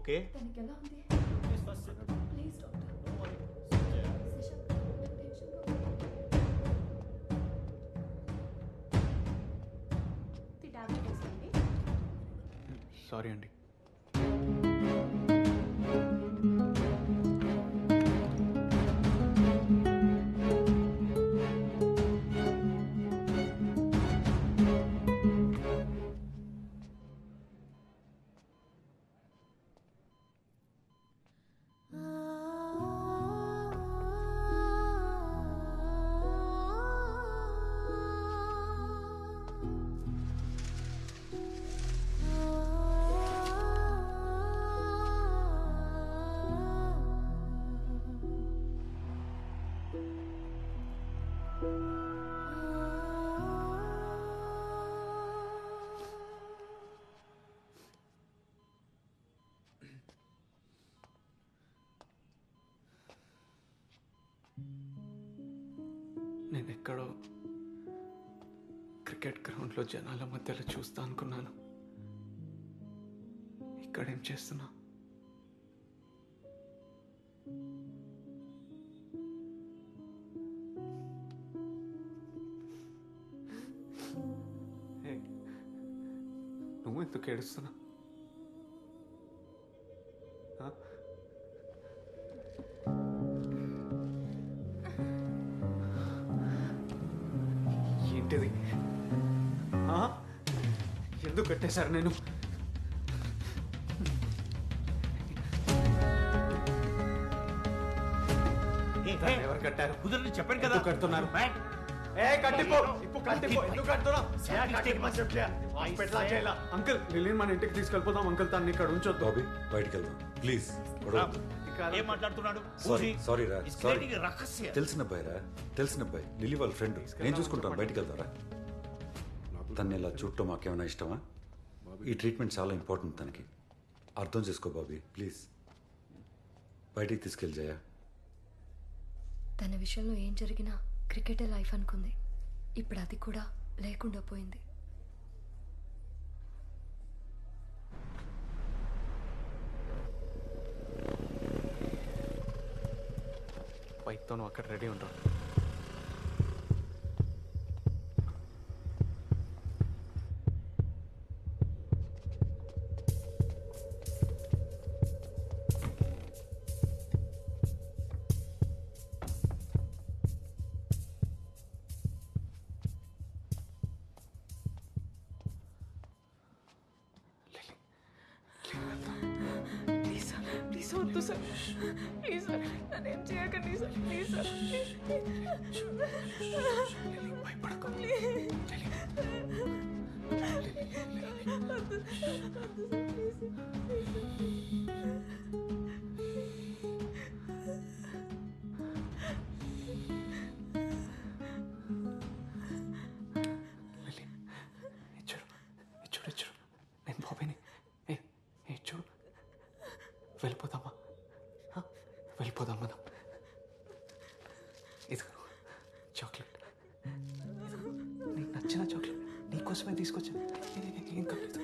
Okay? తనకి ఎలా ఉంది? Please doctor. శశాంక్, నాకు టెన్షన్గా ఉంది. టాబ్లెట్ వేసుకోండి. సారీ అండి. నేను ఎక్కడో క్రికెట్ గ్రౌండ్లో జనాల మధ్యలో చూస్తా అనుకున్నాను. ఇక్కడేం చేస్తున్నా? నువ్వు ఎందుకు ఏడుస్తున్నా? ఏంటిది? ఎందుకు కట్టేశారు? నేను ఎవరు కట్టారు? కుదరని చెప్పాను కదా. కడుతున్నారు. అంకుల్, లిలీని మన ఇంటికి తీసుకెళ్ళిపోదాం. అంకుల్, తను ఇక్కడ ఉంచొద్దు. బాబీ, బయటికి వెళ్దాం ప్లీజ్. ఏం మాట్లాడుతున్నాడు? సారీ రా, సారీ. రహస్య తెలిసిన అబ్బాయి రా, తెలిసిన అబ్బాయి. లిల్లీ వాళ్ళ ఫ్రెండ్. నేను చూసుకుంటాను. బయటికి వెళ్తారా? తను ఇలా చూడటం మాకేమైనా ఇష్టమా? ఈ ట్రీట్మెంట్ చాలా ఇంపార్టెంట్ తనకి. అర్థం చేసుకో బాబీ, ప్లీజ్. బయటికి తీసుకెళ్ళి జయ. తన విషయంలో ఏం జరిగినా క్రికెటే లైఫ్ అనుకుంది. ఇప్పుడు అది కూడా లేకుండా పోయింది. బైక్తో నువ్వు అక్కడ రెడీ ఉంటావు. వద్దు సార్, ప్లీజ్ సార్, నన్నేం చేయకండి సార్, ప్లీజ్ సార్. భయపడకు. చూడు, నేను బాబీని. చూడు, వెళ్ళిపోదామా? వెళ్ళిపోదాం మనం. ఇదిగో చాక్లెట్, నీకు నచ్చిన చాక్లెట్ నీకోసమే తీసుకొచ్చాను. ఏం కాలేదు.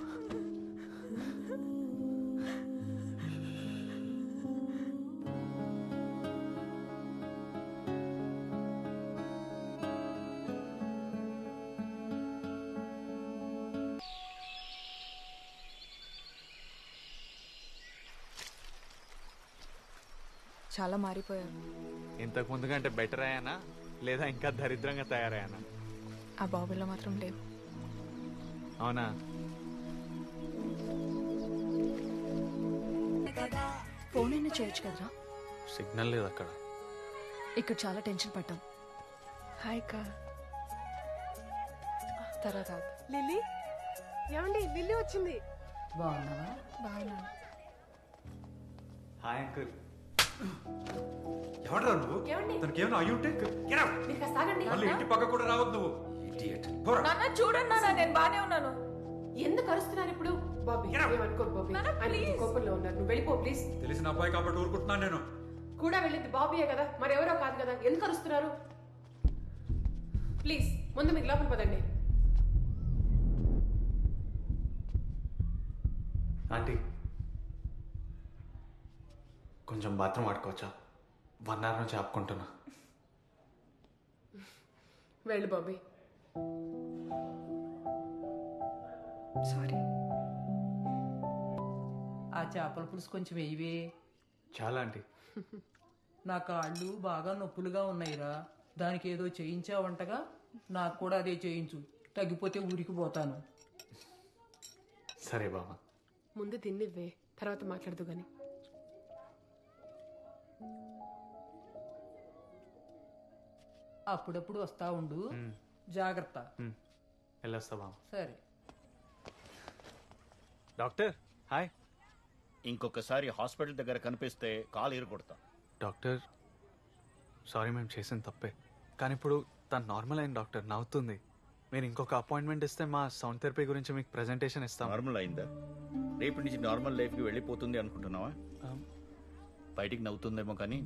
చాలా మారిపోయాను. ఇంతకు ముందుగా అంటే బెటర్ అయ్యానా లేదా ఇంకా దరిద్రంగా తయారయ్యానా? ఆ బాబులో మాత్రం లేవు. అవునా? ఫోన్ అయినా చేయొచ్చు కదరా. సిగ్నల్ లేదు అక్కడ. ఇక్కడ చాలా టెన్షన్ పడ్డాం. హాయ్ కా. తర్వాత లిల్లీ, ఏమండి లిల్లీ వచ్చింది. బాగున్నావా? బాగున్నా. Hi uncle. ఎవడరా నువ్వు? తనకేమైనా అయ్యి ఉంటే మళ్ళీ ఇంటి పక్క కూడా రావద్దు నువ్వు. నాన్న చూడండి నాన్న, నేను బానే ఉన్నాను. ఎందుకు అరుస్తున్నారు ఇప్పుడు? బాబీ, ఏమనుకోకు బాబీ, ఆయన కోపంలో ఉన్నారు. నువ్వు వెళ్ళిపో ప్లీజ్. తెలిసిన అబ్బాయి కాబట్టి ఊరుకుంటున్నాను నేను. కూడా వెళ్ళింది బాబీయే కదా, మరెవరో కాదు కదా. ఎందుకు అరుస్తున్నారు? ప్లీజ్ ముందు మీరు లోపల పదండి. ఆంటీ, కొంచెం బాత్రూమ్ ఆడుకోవచ్చా? 1 hour నుంచి ఆపుకుంటున్నా. వెళ్ళు బాబీ. సారీ. ఆ చేపల పులుసు కొంచెం వేయవే. చాలా ఆంటీ. నా కాళ్ళు బాగా నొప్పులుగా ఉన్నాయిరా, దానికి ఏదో చేయించావంటగా, నాకు కూడా అదే చేయించు, తగ్గిపోతే ఊరికి పోతాను. సరే బాబా. ముందు తిన్నివ్వే, తర్వాత మాట్లాడదు గాని. అప్పుడప్పుడు వస్తా ఉండు, జాగ్రత్త. వెళ్ళొస్తా బాబా. సరే. Doctor hi. ఇంకొకసారి హాస్పిటల్ దగ్గర కనిపిస్తే కాలు ఇరుకొడతా. డాక్టర్ సారీ, మేము చేసిన తప్పే. కానీ ఇప్పుడు తను నార్మల్ అయిన డాక్టర్, నవ్వుతుంది. మీరు ఇంకొక అపాయింట్మెంట్ ఇస్తే మా సౌండ్ థెరపీ గురించి మీకు ప్రెజెంటేషన్ ఇస్తాం. నార్మల్ అయిందా? రేపటి నుంచి నార్మల్ లైఫ్కి వెళ్ళిపోతుంది అనుకుంటున్నావా? బయటికి నవ్వుతుందేమో కానీ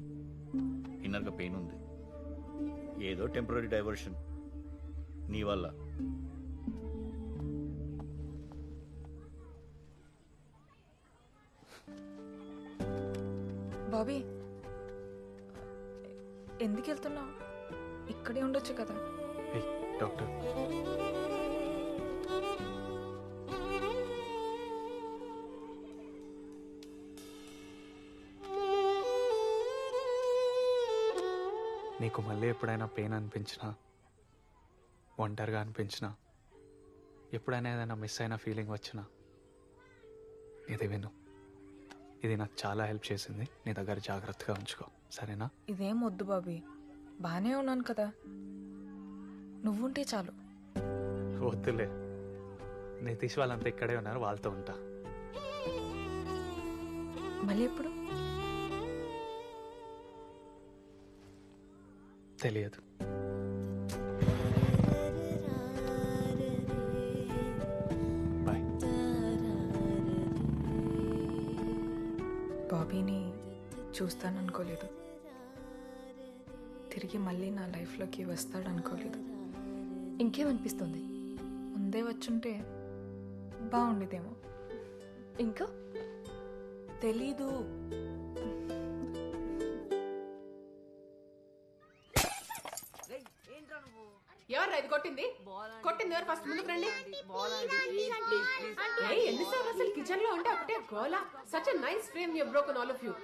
ఇన్నర్గా పెయిన్ ఉంది. ఏదో టెంపరీ డైవర్షన్ నీ వల్ల. బాబీ, ఎందుకు వెళ్తున్నావు? ఇక్కడే ఉండొచ్చు కదా. ఏయ్, డాక్టర్ నీకు మళ్ళీ ఎప్పుడైనా పెయిన్ అనిపించినా, ఒంటరిగా అనిపించినా, ఎప్పుడైనా ఏదైనా మిస్ అయిన ఫీలింగ్ వచ్చినా ఇది విను. ఇది నాకు చాలా హెల్ప్ చేసింది. నీ దగ్గర జాగ్రత్తగా ఉంచుకో, సరేనా? ఇదేం వద్దు బాబీ, బానే ఉన్నాను కదా, నువ్వుంటే చాలు. వద్దులే, నితీష్ వాళ్ళంతా ఇక్కడే ఉన్నారు, వాళ్ళతో ఉంటా. మళ్ళీ ఎప్పుడు? తెలియదు. బాయ్. బాబీని చూస్తాననుకోలేదు, తిరిగి మళ్ళీ నా లైఫ్లోకి వస్తాడనుకోలేదు. ఇంకేమనిపిస్తుంది? ముందే వచ్చుంటే బాగుండేదేమో. ఇంకా తెలీదు. ఎవరు ఇది కొట్టింది? కొట్టింది ఎవరు? ఫస్ట్ ముందుకు రండి. ఏయ్, ఎన్నిసార్లు అసలు కిచెన్ లో ఉంటే ఒకటే గోలా. Such a nice frame you broken all of you.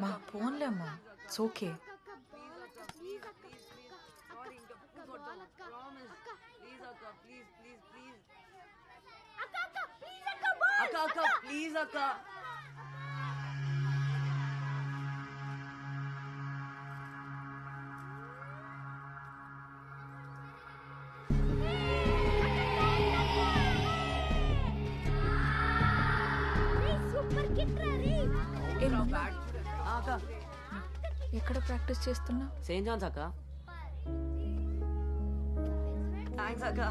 మా ఫోన్లే అమ్మా, ఇట్స్ ఓకే. అక్క ప్లీజ్ అక్క. ఎక్కడ ప్రాక్టీస్ చేస్తున్నా? సెయింట్ జాన్స్ అక్క. థ్యాంక్స్ అక్క.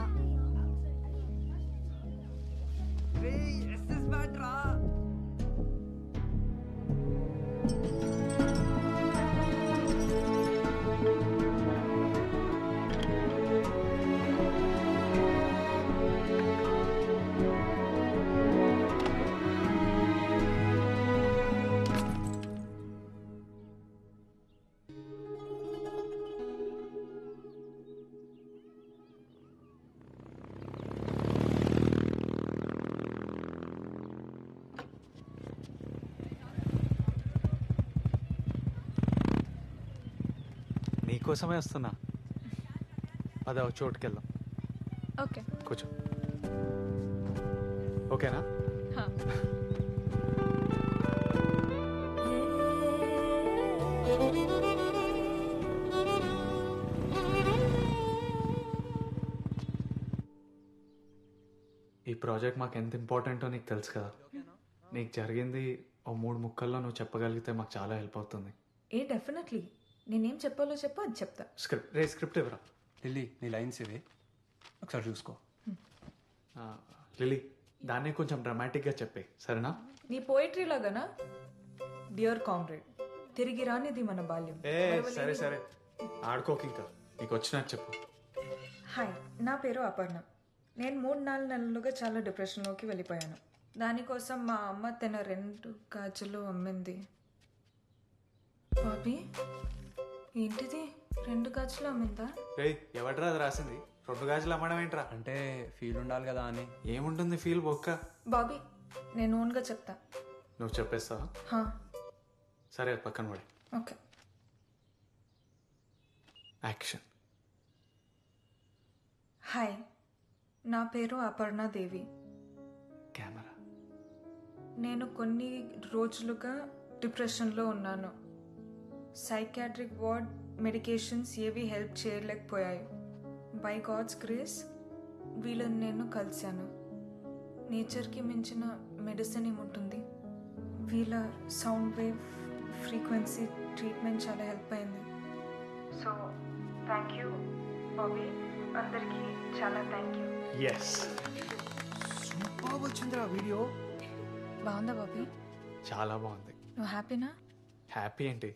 నీకోసమే వస్తున్నా. అదే ఒక చోటుకెళ్దాం. ఓకే, కూర్చో. ఓకేనా? ఈ ప్రాజెక్ట్ మాకు ఎంత ఇంపార్టెంటో నీకు తెలుసు కదా. నీకు జరిగింది ఓ 3 ముక్కల్లో నువ్వు చెప్పగలిగితే మాకు చాలా హెల్ప్ అవుతుంది. డెఫినెట్లీ. నేనేం చెప్పాలో చెప్పు, అది చెప్తా. స్క్రిప్ట్ ఇవ్వరా. లిల్లీ, నీ లైన్స్ ఇవి ఒకసారి చూసుకో. లిలీ, దాన్నే కొంచెం డ్రామాటిక్గా చెప్పే, సరేనా? నీ పోయిటరీ లాగానా? డియర్ కామ్రేడ్, తిరిగి రానిది మన బాల్యం. సరే సరే, ఆడుకోక ఇంకా. నీకు వచ్చినట్టు చెప్పు. హాయ్, నా పేరు అపర్ణ. నేను 3-4 నెలలుగా చాలా డిప్రెషన్లోకి వెళ్ళిపోయాను. దానికోసం మా అమ్మ తన 2 గాజులు అమ్మింది. బాబీ ఏంటిది 2 గాజులు అమ్మిందా? రేయ్ ఎవడ్రా అది రాసింది? 2 గాజులు అమ్మడం ఏంట్రా? అంటే ఫీల్ ఉండాలి కదా అని. ఏముంటుంది ఫీల్ బొక్క. బాబీ నేను ఓన్గా చెప్తా. నువ్వు చెప్పేస్తావా? హా, సరే పక్కన పడి. ఓకే. యాక్షన్. హాయ్, నా పేరు అపర్ణ దేవి. కెమెరా. నేను కొన్ని రోజులుగా డిప్రెషన్లో ఉన్నాను. సైకాట్రిక్ వార్డ్ మెడికేషన్స్ ఏవి హెల్ప్ చేయలేకపోయాయి. బై గాడ్స్ గ్రేస్ వీళ్ళని నేను కలిశాను. నేచర్కి మించిన మెడిసిన్ ఏముంటుంది. వీళ్ళ సౌండ్ వేవ్ ఫ్రీక్వెన్సీ ట్రీట్మెంట్ చాలా హెల్ప్ అయింది. సో థ్యాంక్ యూ బాబీ, అందరికీ చాలా థ్యాంక్ యూ. ఎస్. సూపర్ వచ్చిందిరా వీడియో. బాగుందా బాబీ? చాలా బాగుంది. నువ్వు హ్యాపీనా? హ్యాపీ ఏంటి,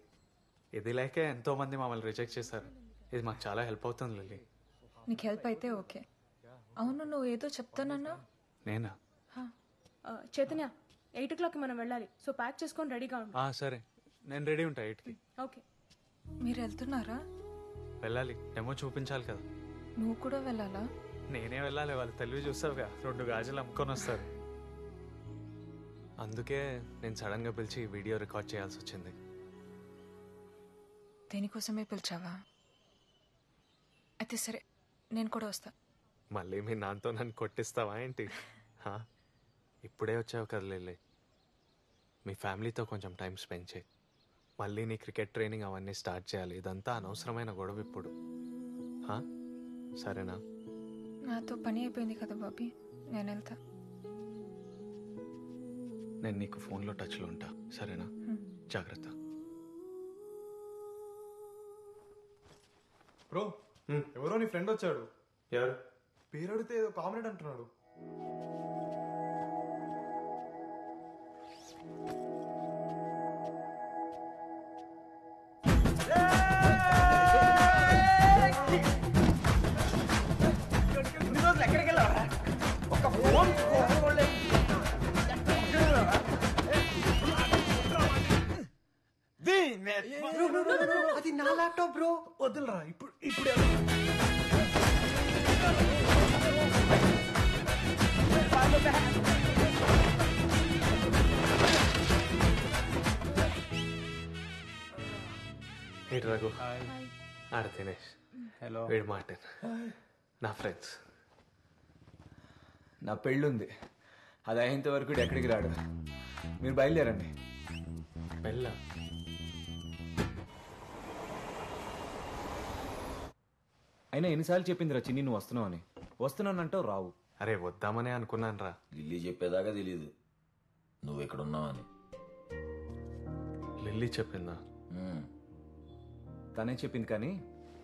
ఇది లేకే ఎంతో మంది మమ్మల్ని రిజెక్ట్ చేశారు. ఇది మాకు చాలా హెల్ప్ అవుతుంది లిల్లీ. నీకు హెల్ప్ అయితే ఓకే. అవును, నువ్వు ఏదో చెప్తానన్నా? నేనా? చైతన్య 8 o'clock మనం వెళ్ళాలి. సో ప్యాక్ చేసుకొని రెడీగా ఉండు. సరే, నేను రెడీ ఉంటా 8కి. ఓకే. మీరు వెళ్తున్నారా? వెళ్ళాలి, డెమో చూపించాలి కదా. నువ్వు కూడా వెళ్ళాలా? నేనే వెళ్ళాలి, వాళ్ళు తెలివి చూస్తావుగా, 2 గాజులు అమ్ముకొని వస్తారు. అందుకే నేను సడన్గా పిలిచి వీడియో రికార్డ్ చేయాల్సి వచ్చింది. దేనికోసమే పిలిచావా? అయితే సరే, నేను కూడా వస్తా. మళ్ళీ మీ నాన్నతో నన్ను కొట్టిస్తావా ఏంటి? ఇప్పుడే వచ్చావు కదా లిల్లీ, మీ ఫ్యామిలీతో కొంచెం టైం స్పెండ్ చేయి. మళ్ళీ నీ క్రికెట్ ట్రైనింగ్ అవన్నీ స్టార్ట్ చేయాలి. ఇదంతా అనవసరమైన గొడవ ఇప్పుడు. సరేనా? నాతో పని అయిపోయింది కదా బాబీ, నేను వెళ్తా. నేను నీకు ఫోన్లో టచ్లో ఉంటా, సరేనా? జాగ్రత్త. బ్రో, ఎవరో నీ ఫ్రెండ్ వచ్చాడు. ఎవరు? పేరు అడిగితే ఏదో కామ్రేడ్ అంటున్నాడు. అది నా ల్యాప్టాప్ బ్రో. వద్దులరా, ఇప్పుడు ఏంటి రఘు? ఆడ దినేష్. హలో. వీడు మార్టిన్, నా ఫ్రెండ్స్. నా పెళ్ళుంది, అది అయ్యేంత వరకు ఎక్కడికి రాడు. మీరు బయలుదేరండి. వెళ్ళ అయినా ఎన్నిసార్లు చెప్పిందిరా చిన్ని నువ్వు వస్తున్నావు అని. వస్తున్నానంటావు రావు. అరే వద్దామనే అనుకున్నాను రా. లిల్లీ చెప్పేదాకా తెలీదు నువ్వు ఇక్కడ ఉన్నావని. లిల్లీ చెప్పిందా? తనే చెప్పింది, కానీ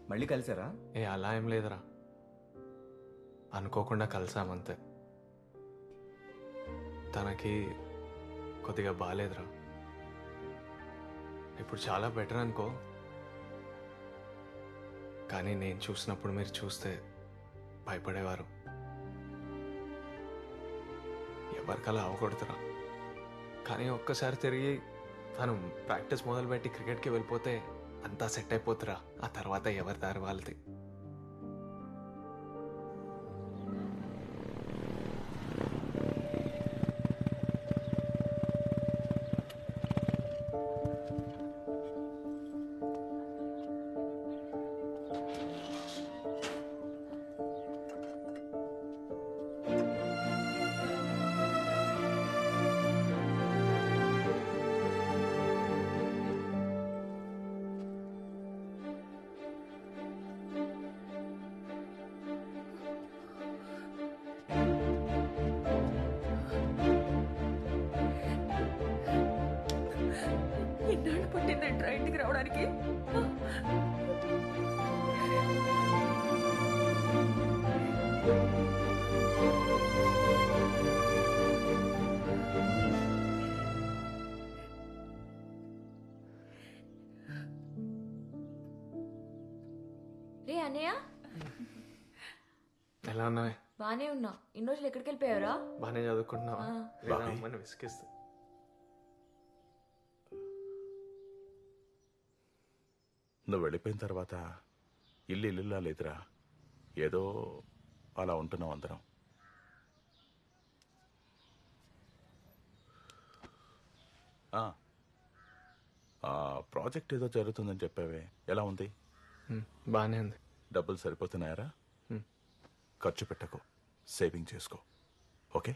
మళ్ళీ కలిసారా? అలా ఏం లేదురా, అనుకోకుండా కలిసామంతే. తనకి కొద్దిగా బాగాలేదురా, ఇప్పుడు చాలా బెటర్ అనుకో. కానీ నేను చూసినప్పుడు మీరు చూస్తే భయపడేవారు. ఎవరికలా అవ్వకూడదురా. కానీ ఒక్కసారి తిరిగి తను ప్రాక్టీస్ మొదలుపెట్టి క్రికెట్కి వెళ్ళిపోతే అంతా సెట్ అయిపోతురా. ఆ తర్వాత ఎవరి దారి వాళ్ళది. ఎన్నాళ్ళు పట్టిందంట్రా ఇంటికి రావడానికి? రే అన్నయ్య, ఎలా ఉన్నావే? బానే ఉన్నా. ఇన్ని రోజులు ఎక్కడికి వెళ్ళిపోయారా? బాగానే చదువుకుంటున్నావా? ఆ. లేదా అమ్మని విసిగిస్తా. నువ్వు వెళ్ళిపోయిన తర్వాత ఇల్లులా లేదురా. ఏదో అలా ఉంటున్నాం అందరం. ప్రాజెక్ట్ ఏదో జరుగుతుందని చెప్పావే, ఎలా ఉంది? బాగానే ఉంది. డబ్బులు సరిపోతున్నాయారా? ఖర్చు పెట్టకు, సేవింగ్ చేసుకో. ఓకే,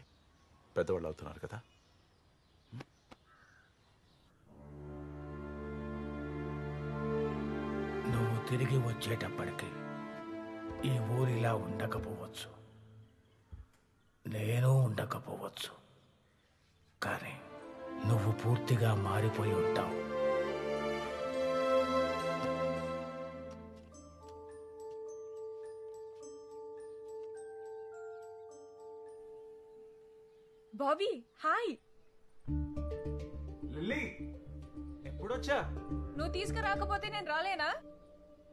పెద్దవాళ్ళు అవుతున్నారు కదా. నువ్వు తిరిగి వచ్చేటప్పటికి ఈ ఊరిలా ఉండకపోవచ్చు, నేను ఉండకపోవచ్చు, కానీ నువ్వు పూర్తిగా మారిపోయి ఉంటావు. Bobby hi. లిల్లీ ఎప్పుడొచ్చా? నువ్వు తీసుకురాకపోతే నేను రాలేనా?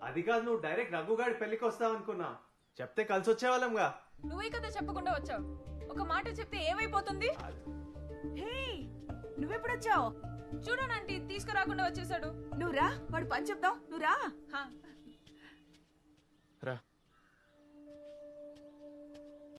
అది కాదు, నువ్వు డైరెక్ట్ రఘుగాడి పెళ్లికి వస్తావు అనుకున్నా. చెప్తే కలిసి వచ్చేవాళ్ళంగా. నువ్వే కదా చెప్పకుండా వచ్చావు. ఒక మాట చెప్తే ఏమైపోతుంది? హే, నువ్వెప్పుడొచ్చావు? చూడనంటీ తీసుకురాకుండా వచ్చేసాడు. నువ్వు రా, వాడు పని చెప్దాం. నువ్వు రా. రా.